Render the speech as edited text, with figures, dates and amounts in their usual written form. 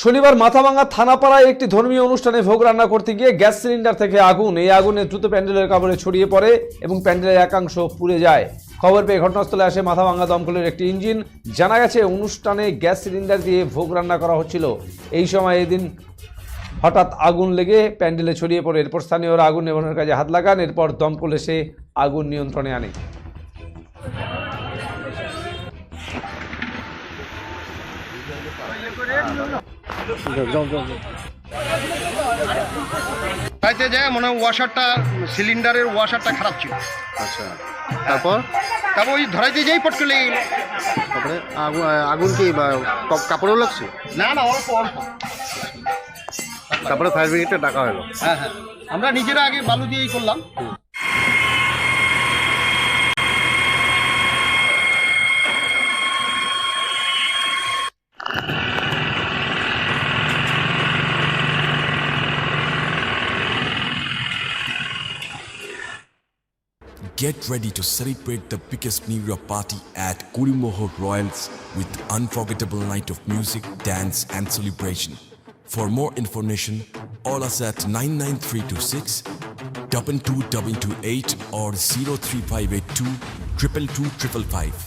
শনিবার মাথাভাঙ্গা থানাপাড়ায় একটি ধর্মীয় অনুষ্ঠানে ভোগ রান্না করতে গিয়ে গ্যাস সিলিন্ডার থেকে আগুন এই আগুনে দ্রুত প্যান্ডেলের কাপড়ে ছড়িয়ে পড়ে এবং প্যান্ডেলের একাংশ পুড়ে যায়। খবর পেয়ে ঘটনাস্থলে আসে মাথাভাঙ্গা দমকলের একটি ইঞ্জিন। জানা গেছে অনুষ্ঠানে গ্যাস সিলিন্ডার দিয়ে ভোগ রান্না করা হচ্ছিল। এই সময় এদিন হঠাৎ আগুন লেগে প্যান্ডেলে ছড়িয়ে পড়ে। এরপর স্থানীয়রা আগুন নেভানোর কাজে হাত লাগান। এরপর দমকল এসে আগুন নিয়ন্ত্রণে আনে। বাড়িতে যায় মনে হয় ওয়াশারটা সিলিন্ডারের ওয়াশারটা খারাপ ছিল। আচ্ছা, তারপর তারপর ওই ধরাইতে যাই পট করে লেগে গেল। তারপরে আগুন কি কাপড়ও লাগছে? না না, অল্প অল্প। তারপরে ফায়ার ব্রিগেডটা ডাকা হলো। হ্যাঁ হ্যাঁ, আমরা নিজেরা আগে বালু দিয়েই করলাম। Get ready to celebrate the biggest New Year party at Kurimoho Royals with unforgettable night of music, dance and celebration. For more information, call us at 99326 22228 or 03582 222 555.